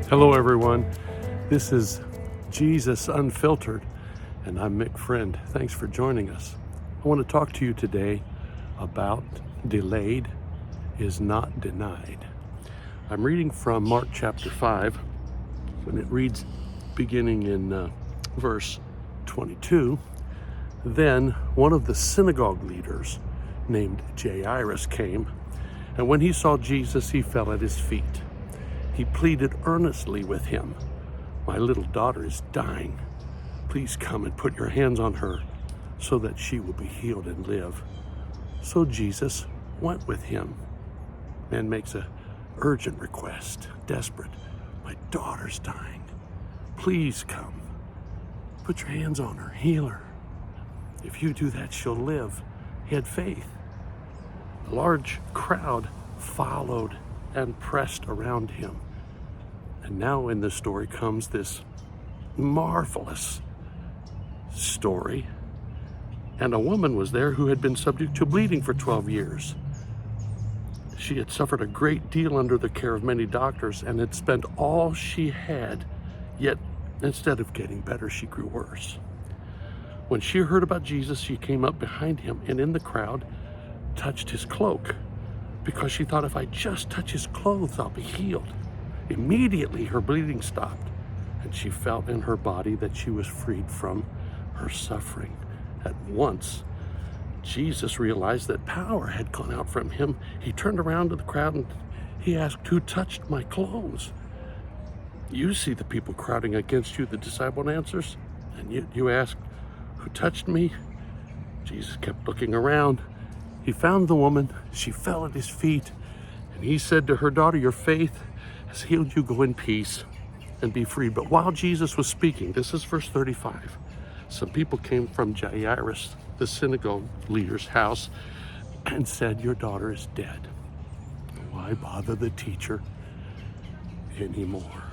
Hello everyone, this is Jesus Unfiltered, and I'm Mick Friend. Thanks for joining us. I want to talk to you today about delayed is not denied. I'm reading from Mark chapter 5, and it reads beginning in verse 22. Then one of the synagogue leaders named Jairus came, and when he saw Jesus, he fell at his feet. He pleaded earnestly with him, "My little daughter is dying. Please come and put your hands on her so that she will be healed and live." So Jesus went with him. Man makes an urgent request, desperate. "My daughter's dying. Please come. Put your hands on her, heal her. If you do that, she'll live." He had faith. A large crowd followed and pressed around him. And now in the story comes this marvelous story. And a woman was there who had been subject to bleeding for 12 years. She had suffered a great deal under the care of many doctors and had spent all she had, yet instead of getting better, she grew worse. When she heard about Jesus, she came up behind him and in the crowd touched his cloak, because she thought, if I just touch his clothes, I'll be healed. Immediately her bleeding stopped, and she felt in her body that she was freed from her suffering. At once, Jesus realized that power had gone out from him. He turned around to the crowd and he asked, "Who touched my clothes?" "You see the people crowding against you," the disciple answers, "and you ask, 'Who touched me?'" Jesus kept looking around. He found the woman. She fell at his feet, and he said to her, "Daughter, your faith has healed you. Go in peace and be free." But while Jesus was speaking, this is verse 35, some people came from Jairus, the synagogue leader's house, and said, "Your daughter is dead. Why bother the teacher anymore?"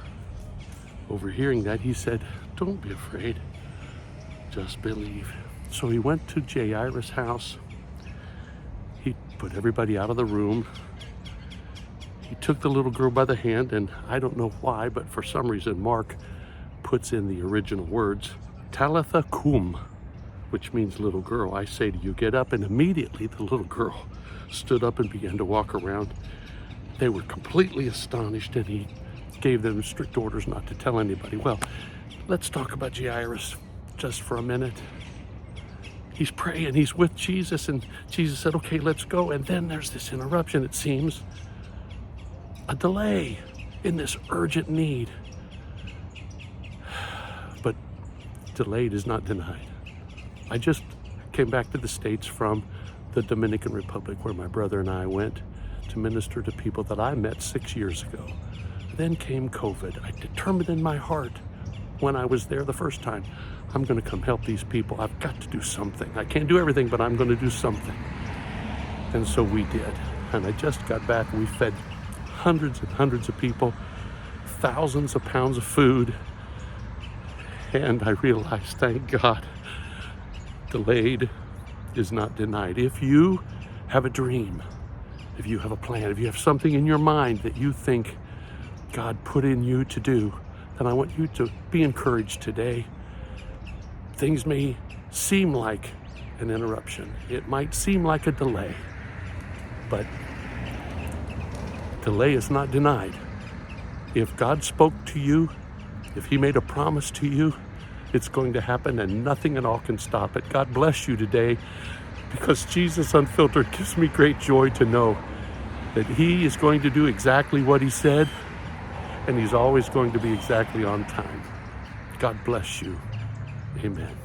Overhearing that, he said, "Don't be afraid, just believe." So he went to Jairus' house. He put everybody out of the room. He took the little girl by the hand, and I don't know why, but for some reason Mark puts in the original words, "Talitha cum," which means little girl. I say to you, get up. And immediately the little girl stood up and began to walk around. They were completely astonished, and he gave them strict orders not to tell anybody. Well, let's talk about Jairus just for a minute. He's praying, he's with Jesus, and Jesus said, "Okay, let's go." And then there's this interruption, it seems. A delay in this urgent need. But delayed is not denied. I just came back to the States from the Dominican Republic, where my brother and I went to minister to people that I met 6 years ago. Then came COVID. I determined in my heart when I was there the first time, I'm going to come help these people. I've got to do something. I can't do everything, but I'm going to do something. And so we did. And I just got back. We fed hundreds and hundreds of people, thousands of pounds of food. And I realized, thank God, delayed is not denied. If you have a dream, if you have a plan, if you have something in your mind that you think God put in you to do, then I want you to be encouraged today. Things may seem like an interruption. It might seem like a delay, but delay is not denied. If God spoke to you, if he made a promise to you, it's going to happen, and nothing at all can stop it. God bless you today, because Jesus Unfiltered gives me great joy to know that he is going to do exactly what he said, and he's always going to be exactly on time. God bless you. Amen.